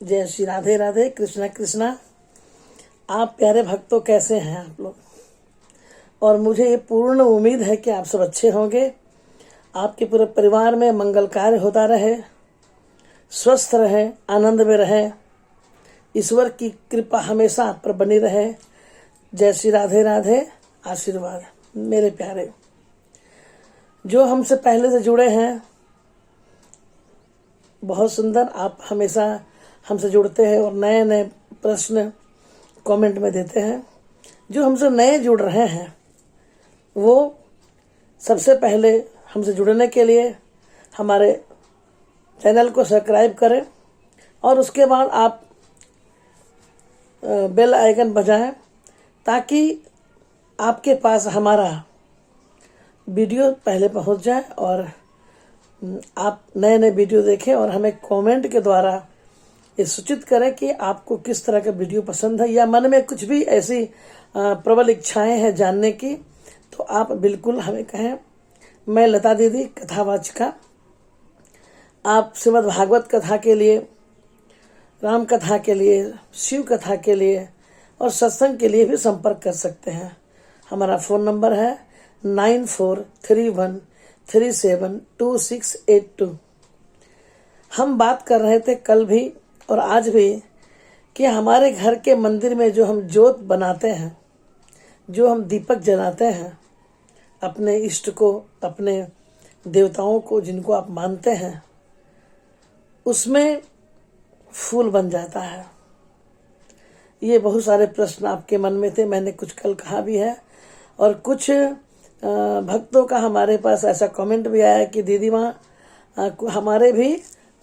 जय श्री राधे राधे, कृष्णा कृष्णा। आप प्यारे भक्तों कैसे हैं आप लोग? और मुझे ये पूर्ण उम्मीद है कि आप सब अच्छे होंगे, आपके पूरे परिवार में मंगल कार्य होता रहे, स्वस्थ रहे, आनंद में रहे, ईश्वर की कृपा हमेशा आप पर बनी रहे। जय श्री राधे राधे। आशीर्वाद मेरे प्यारे जो हमसे पहले से जुड़े हैं, बहुत सुंदर। आप हमेशा हमसे जुड़ते हैं और नए नए प्रश्न कमेंट में देते हैं। जो हमसे नए जुड़ रहे हैं वो सबसे पहले हमसे जुड़ने के लिए हमारे चैनल को सब्सक्राइब करें और उसके बाद आप बेल आइकन बजाएं ताकि आपके पास हमारा वीडियो पहले पहुंच जाए और आप नए नए वीडियो देखें और हमें कमेंट के द्वारा ये सूचित करें कि आपको किस तरह का वीडियो पसंद है, या मन में कुछ भी ऐसी प्रबल इच्छाएं हैं जानने की, तो आप बिल्कुल हमें कहें। मैं लता दीदी कथावाचिका, आप श्रीमद् भागवत कथा के लिए, राम कथा के लिए, शिव कथा के लिए और सत्संग के लिए भी संपर्क कर सकते हैं। हमारा फ़ोन नंबर है 9431372682। हम बात कर रहे थे कल भी और आज भी कि हमारे घर के मंदिर में जो हम जोत बनाते हैं, जो हम दीपक जलाते हैं, अपने इष्ट को, अपने देवताओं को जिनको आप मानते हैं, उसमें फूल बन जाता है। ये बहुत सारे प्रश्न आपके मन में थे, मैंने कुछ कल कहा भी है और कुछ भक्तों का हमारे पास ऐसा कमेंट भी आया कि दीदी माँ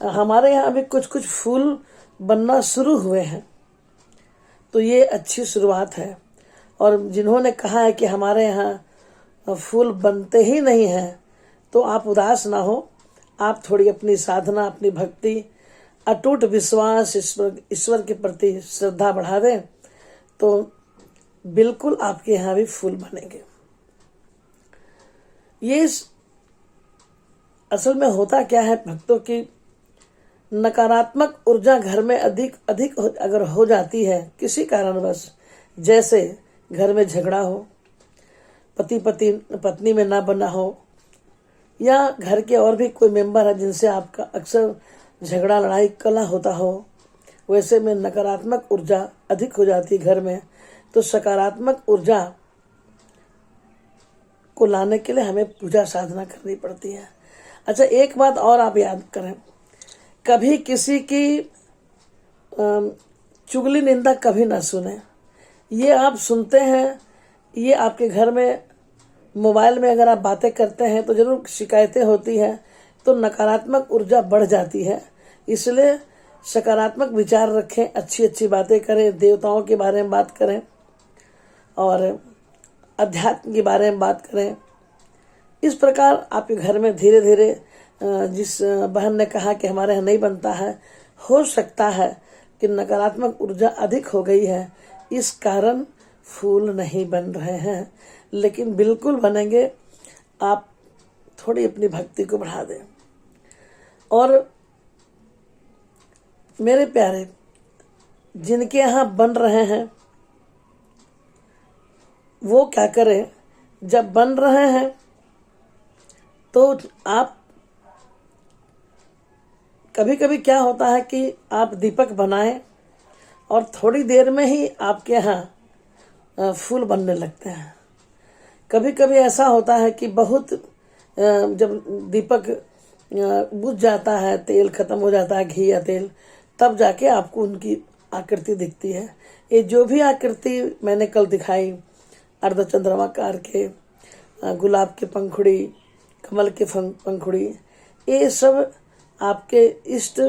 हमारे यहाँ भी कुछ कुछ फूल बनना शुरू हुए हैं। तो ये अच्छी शुरुआत है। और जिन्होंने कहा है कि हमारे यहाँ फूल बनते ही नहीं हैं, तो आप उदास ना हो। आप थोड़ी अपनी साधना, अपनी भक्ति, अटूट विश्वास, ईश्वर के प्रति श्रद्धा बढ़ा दें तो बिल्कुल आपके यहाँ भी फूल बनेंगे। ये असल में होता क्या है भक्तों की, नकारात्मक ऊर्जा घर में अधिक अगर हो जाती है किसी कारणवश, जैसे घर में झगड़ा हो, पति पत्नी में ना बना हो, या घर के और भी कोई मेंबर है जिनसे आपका अक्सर झगड़ा लड़ाई कला होता हो, वैसे में नकारात्मक ऊर्जा अधिक हो जाती है घर में, तो सकारात्मक ऊर्जा को लाने के लिए हमें पूजा साधना करनी पड़ती है। अच्छा, एक बात और आप याद करें, कभी किसी की चुगली निंदा कभी ना सुने। ये आप सुनते हैं, ये आपके घर में मोबाइल में अगर आप बातें करते हैं तो जरूर शिकायतें होती हैं, तो नकारात्मक ऊर्जा बढ़ जाती है। इसलिए सकारात्मक विचार रखें, अच्छी अच्छी बातें करें, देवताओं के बारे में बात करें और अध्यात्म के बारे में बात करें। इस प्रकार आपके घर में धीरे धीरे, जिस बहन ने कहा कि हमारे यहाँ नहीं बनता है, हो सकता है कि नकारात्मक ऊर्जा अधिक हो गई है, इस कारण फूल नहीं बन रहे हैं, लेकिन बिल्कुल बनेंगे। आप थोड़ी अपनी भक्ति को बढ़ा दें। और मेरे प्यारे, जिनके यहाँ बन रहे हैं वो क्या करें, जब बन रहे हैं तो आप, कभी कभी क्या होता है कि आप दीपक बनाएं और थोड़ी देर में ही आपके यहाँ फूल बनने लगते हैं। कभी कभी ऐसा होता है कि बहुत जब दीपक बुझ जाता है, तेल खत्म हो जाता है, घी या तेल, तब जाके आपको उनकी आकृति दिखती है। ये जो भी आकृति मैंने कल दिखाई, अर्धचंद्रमाकार के, गुलाब के पंखुड़ी, कमल के पंखुड़ी, ये सब आपके इष्ट,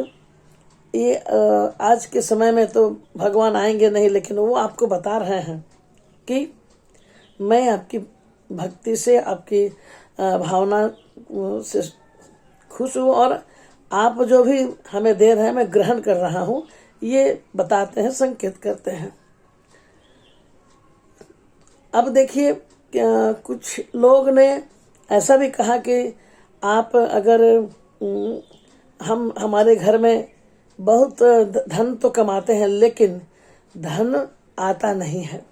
ये आज के समय में तो भगवान आएंगे नहीं, लेकिन वो आपको बता रहे हैं कि मैं आपकी भक्ति से, आपकी भावना से खुश हूँ और आप जो भी हमें दे रहे हैं मैं ग्रहण कर रहा हूँ, ये बताते हैं, संकेत करते हैं। अब देखिए, कुछ लोग ने ऐसा भी कहा कि आप अगर हमारे घर में बहुत धन तो कमाते हैं, लेकिन धन आता नहीं है।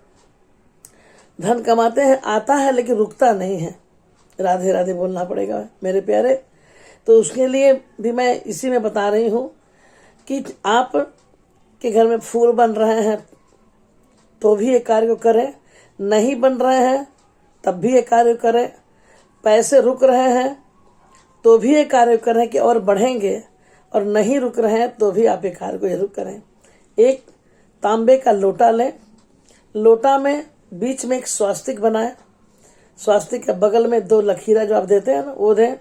धन कमाते हैं, आता है, लेकिन रुकता नहीं है। राधे राधे बोलना पड़ेगा मेरे प्यारे। तो उसके लिए भी मैं इसी में बता रही हूँ कि आप के घर में फूल बन रहे हैं तो भी ये कार्य को करें, नहीं बन रहे हैं तब भी ये कार्य करें, पैसे रुक रहे हैं तो भी ये कार्य करें कि और बढ़ेंगे, और नहीं रुक रहे हैं तो भी आप ये कार्य को जरूर करें। एक तांबे का लोटा लें, लोटा में बीच में एक स्वास्तिक बनाएं, स्वास्तिक के बगल में 2 लकीरा जो आप देते हैं ना वो दें,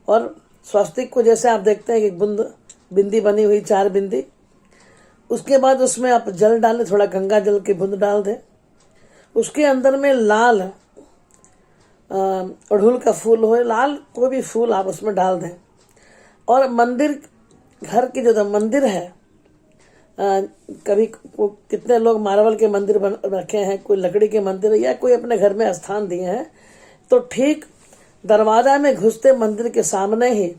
और स्वास्तिक को जैसे आप देखते हैं कि बूंद बिंदी बनी हुई 4 बिंदी, उसके बाद उसमें आप जल डालें, थोड़ा गंगा जल की बूंद डाल दें। उसके अंदर में लाल अड़हुल का फूल हो, लाल कोई भी फूल आप उसमें डाल दें। और मंदिर, घर की जो मंदिर है, कभी कितने लोग मार्बल के मंदिर बन रखे हैं, कोई लकड़ी के मंदिर, या कोई अपने घर में स्थान दिए हैं, तो ठीक दरवाजा में घुसते मंदिर के सामने ही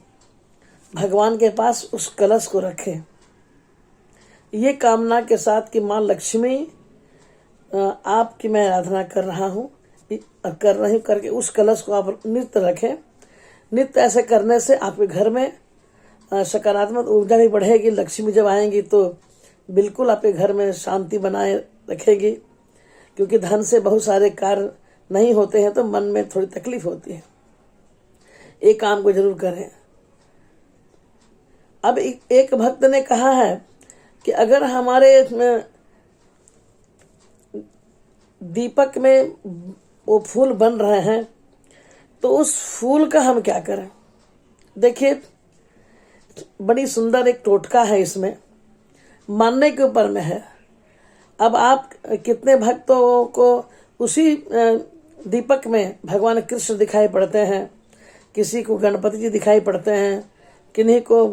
भगवान के पास उस कलश को रखें, ये कामना के साथ कि माँ लक्ष्मी आपकी मैं आराधना कर रहा हूँ, कर रही हूँ करके उस कलश को आप नित्य रखें। नित्य ऐसे करने से आपके घर में सकारात्मक ऊर्जा भी बढ़ेगी। लक्ष्मी जब आएंगी तो बिल्कुल आपके घर में शांति बनाए रखेगी, क्योंकि धन से बहुत सारे कार्य नहीं होते हैं तो मन में थोड़ी तकलीफ होती है। एक काम को जरूर करें। अब एक भक्त ने कहा है कि अगर हमारे दीपक में वो फूल बन रहे हैं तो उस फूल का हम क्या करें। देखिए, बड़ी सुंदर एक टोटका है, इसमें मानने के ऊपर में है। अब आप कितने भक्तों को उसी दीपक में भगवान कृष्ण दिखाई पड़ते हैं, किसी को गणपति जी दिखाई पड़ते हैं, किन्हीं को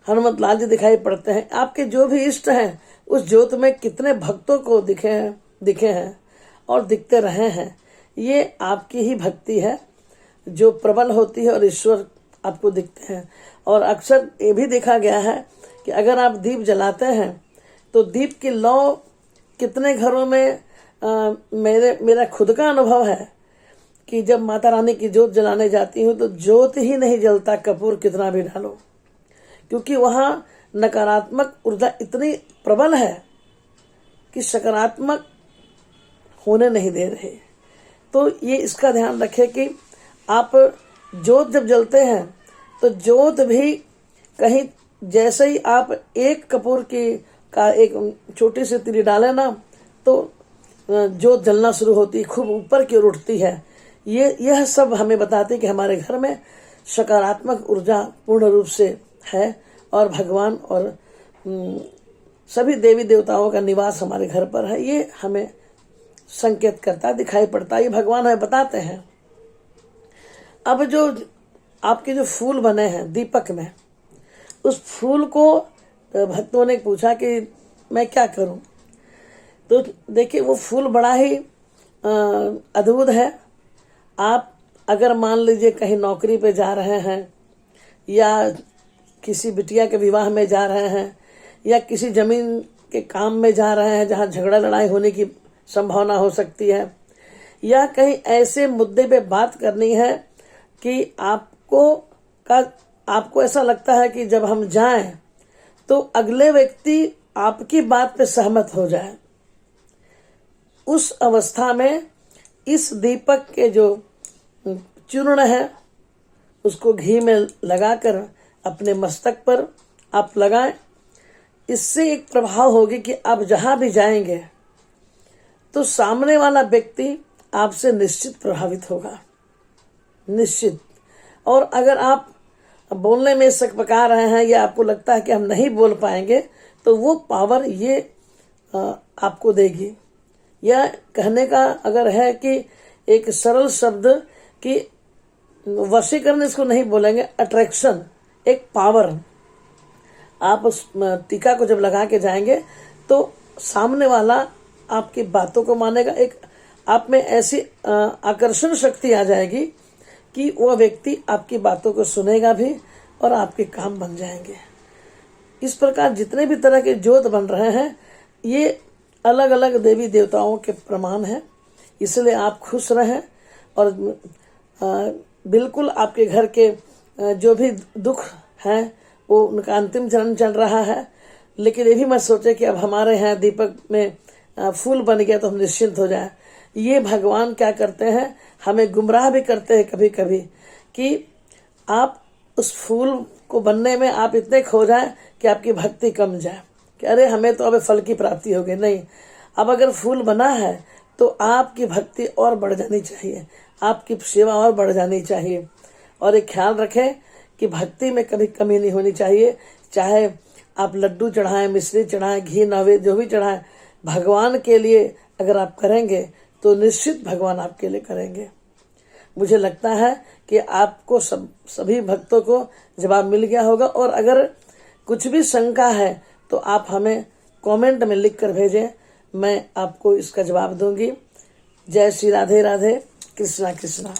हनुमत लाल जी दिखाई पड़ते हैं। आपके जो भी इष्ट हैं उस ज्योत में कितने भक्तों को दिखे हैं और दिखते रहे हैं। ये आपकी ही भक्ति है जो प्रबल होती है और ईश्वर आपको दिखते हैं। और अक्सर ये भी देखा गया है कि अगर आप दीप जलाते हैं तो दीप की लौ कितने घरों में मेरा खुद का अनुभव है कि जब माता रानी की ज्योत जलाने जाती हूँ तो ज्योत ही नहीं जलता, कपूर कितना भी डालो, क्योंकि वहाँ नकारात्मक ऊर्जा इतनी प्रबल है कि सकारात्मक होने नहीं दे रहे। तो ये इसका ध्यान रखें कि आप ज्योत जब जलते हैं तो ज्योत भी कहीं, जैसे ही आप एक कपूर का एक छोटी सी तिरी डालें ना तो ज्योत जलना शुरू होती है, खूब ऊपर की ओर उठती है। यह सब हमें बताते हैं कि हमारे घर में सकारात्मक ऊर्जा पूर्ण रूप से है और भगवान और सभी देवी देवताओं का निवास हमारे घर पर है। ये हमें संकेत करता दिखाई पड़ता है, ये भगवान हमें बताते हैं। अब जो आपके जो फूल बने हैं दीपक में, उस फूल को भक्तों ने पूछा कि मैं क्या करूं। तो देखिए, वो फूल बड़ा ही अद्भुत है। आप अगर मान लीजिए कहीं नौकरी पे जा रहे हैं या किसी बिटिया के विवाह में जा रहे हैं या किसी जमीन के काम में जा रहे हैं जहां झगड़ा लड़ाई होने की संभावना हो सकती है, या कहीं ऐसे मुद्दे पे बात करनी है कि आपको ऐसा लगता है कि जब हम जाएं तो अगले व्यक्ति आपकी बात पे सहमत हो जाए, उस अवस्था में इस दीपक के जो चूर्ण है उसको घी में लगाकर अपने मस्तक पर आप लगाएं। इससे एक प्रभाव होगी कि आप जहां भी जाएंगे तो सामने वाला व्यक्ति आपसे निश्चित प्रभावित होगा, निश्चित। और अगर आप बोलने में सकपका रहे हैं या आपको लगता है कि हम नहीं बोल पाएंगे तो वो पावर ये आपको देगी। या कहने का अगर है कि एक सरल शब्द कि वशीकरण इसको नहीं बोलेंगे, अट्रैक्शन, एक पावर। आप उस टीका को जब लगा के जाएंगे तो सामने वाला आपकी बातों को मानेगा। एक आप में ऐसी आकर्षण शक्ति आ जाएगी कि वह व्यक्ति आपकी बातों को सुनेगा भी और आपके काम बन जाएंगे। इस प्रकार जितने भी तरह के ज्योत बन रहे हैं ये अलग अलग देवी देवताओं के प्रमाण हैं। इसलिए आप खुश रहें और बिल्कुल आपके घर के जो भी दुख हैं वो उनका अंतिम चरण चल रहा है। लेकिन ये भी मत सोचे कि अब हमारे यहाँ दीपक में फूल बन गया तो हम निश्चिंत हो जाए। ये भगवान क्या करते हैं, हमें गुमराह भी करते हैं कभी कभी कि आप उस फूल को बनने में आप इतने खो जाए कि आपकी भक्ति कम जाए कि अरे हमें तो अब फल की प्राप्ति हो गई। नहीं, अब अगर फूल बना है तो आपकी भक्ति और बढ़ जानी चाहिए, आपकी सेवा और बढ़ जानी चाहिए। और एक ख्याल रखें कि भक्ति में कभी कमी नहीं होनी चाहिए। चाहे आप लड्डू चढ़ाएं, मिश्री चढ़ाएं, घी नैवेद्य जो भी चढ़ाएं, भगवान के लिए अगर आप करेंगे तो निश्चित भगवान आपके लिए करेंगे। मुझे लगता है कि आपको सभी भक्तों को जवाब मिल गया होगा। और अगर कुछ भी शंका है तो आप हमें कमेंट में लिख कर भेजें, मैं आपको इसका जवाब दूंगी। जय श्री राधे राधे, कृष्णा कृष्णा।